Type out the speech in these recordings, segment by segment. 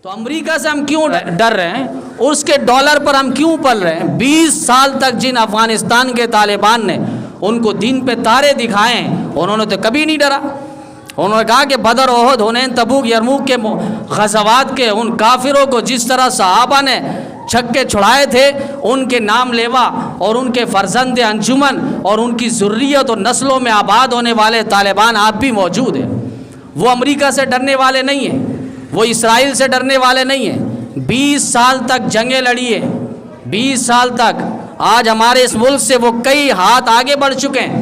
تو امریکہ سے ہم کیوں ڈر رہے ہیں؟ اس کے ڈالر پر ہم کیوں پل رہے ہیں؟ 20 سال تک جن افغانستان کے طالبان نے ان کو دین پہ تارے دکھائے ہیں، انہوں نے تو کبھی نہیں ڈرا۔ انہوں نے کہا کہ بدر، احد، حنین، تبوک، یرموک کے غزوات کے ان کافروں کو جس طرح صحابہ نے چھکے چھڑائے تھے، ان کے نام لیوا اور ان کے فرزند انجمن اور ان کی ذریت اور نسلوں میں آباد ہونے والے طالبان آپ بھی موجود ہیں۔ وہ امریکہ سے ڈرنے والے نہیں ہیں، وہ اسرائیل سے ڈرنے والے نہیں ہیں۔ 20 سال تک جنگیں لڑی ہیں، 20 سال تک۔ آج ہمارے اس ملک سے وہ کئی ہاتھ آگے بڑھ چکے ہیں۔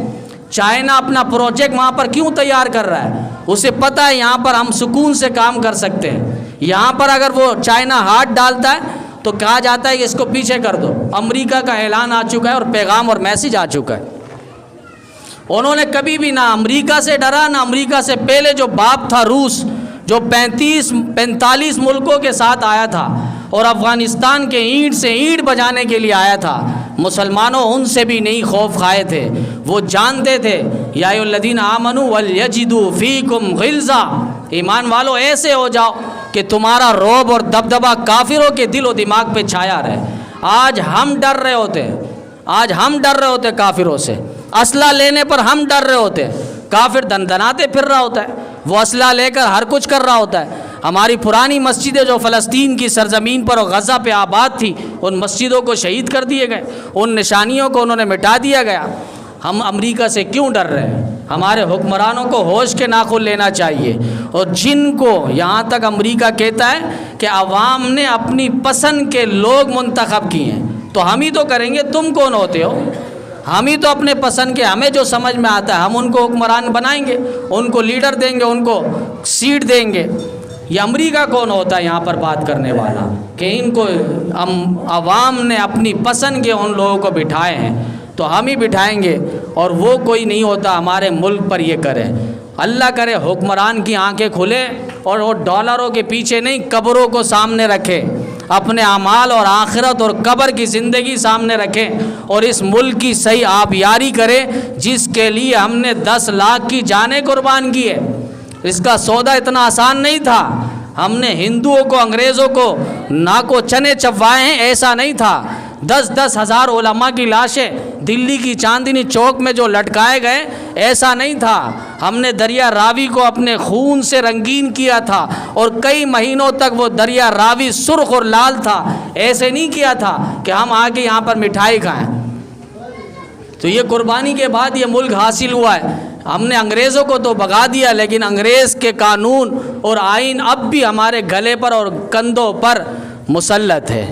چائنا اپنا پروجیکٹ وہاں پر کیوں تیار کر رہا ہے؟ اسے پتہ ہے یہاں پر ہم سکون سے کام کر سکتے ہیں۔ یہاں پر اگر وہ چائنا ہاتھ ڈالتا ہے تو کہا جاتا ہے کہ اس کو پیچھے کر دو۔ امریکہ کا اعلان آ چکا ہے اور پیغام اور میسج آ چکا ہے۔ انہوں نے کبھی بھی نہ امریکہ سے ڈرا، نہ امریکہ سے پہلے جو باپ تھا روس، جو 45 ملکوں کے ساتھ آیا تھا اور افغانستان کے اینٹ سے اینٹ بجانے کے لیے آیا تھا، مسلمانوں ان سے بھی نہیں خوف کھائے تھے۔ وہ جانتے تھے یا ایھا الذین آمنوا ولیجدوا فیکم غلظہ، ایمان والو ایسے ہو جاؤ کہ تمہارا رعب اور دبدبہ کافروں کے دل و دماغ پہ چھایا رہے۔ آج ہم ڈر رہے ہوتے کافروں سے، اسلحہ لینے پر ہم ڈر رہے ہوتے، کافر دندناتے پھر رہا ہوتا ہے، وہ اسلحہ لے کر ہر کچھ کر رہا ہوتا ہے۔ ہماری پرانی مسجدیں جو فلسطین کی سرزمین پر اور غزہ پہ آباد تھی، ان مسجدوں کو شہید کر دیے گئے، ان نشانیوں کو انہوں نے مٹا دیا گیا۔ ہم امریکہ سے کیوں ڈر رہے ہیں؟ ہمارے حکمرانوں کو ہوش کے ناخن لینا چاہیے۔ اور جن کو یہاں تک امریکہ کہتا ہے کہ عوام نے اپنی پسند کے لوگ منتخب کیے ہیں، تو ہم ہی تو کریں گے، تم کون ہوتے ہو؟ ہم ہی تو اپنے پسند کے، ہمیں جو سمجھ میں آتا ہے ہم ان کو حکمران بنائیں گے، ان کو لیڈر دیں گے، ان کو سیٹ دیں گے۔ یہ امریکہ کون ہوتا ہے یہاں پر بات کرنے والا کہ ان کو عوام نے اپنی پسند کے ان لوگوں کو بٹھائے ہیں، تو ہم ہی بٹھائیں گے، اور وہ کوئی نہیں ہوتا ہمارے ملک پر یہ کرے۔ اللہ کرے حکمران کی آنکھیں کھلے اور وہ ڈالروں کے پیچھے نہیں، قبروں کو سامنے رکھے، اپنے اعمال اور آخرت اور قبر کی زندگی سامنے رکھیں، اور اس ملک کی صحیح آبیاری کرے جس کے لیے ہم نے 10 لاکھ کی جانیں قربان کی ہے۔ اس کا سودا اتنا آسان نہیں تھا۔ ہم نے ہندوؤں کو، انگریزوں کو ناکو چنے چبوائے ہیں، ایسا نہیں تھا۔ 10 ہزار علماء کی لاشیں دلی کی چاندنی چوک میں جو لٹکائے گئے، ایسا نہیں تھا۔ ہم نے دریا راوی کو اپنے خون سے رنگین کیا تھا، اور کئی مہینوں تک وہ دریا راوی سرخ اور لال تھا۔ ایسے نہیں کیا تھا کہ ہم آگے یہاں پر مٹھائی کھائیں۔ تو یہ قربانی کے بعد یہ ملک حاصل ہوا ہے۔ ہم نے انگریزوں کو تو بھگا دیا، لیکن انگریز کے قانون اور آئین اب بھی ہمارے گلے پر اور کندھوں پر مسلط ہے۔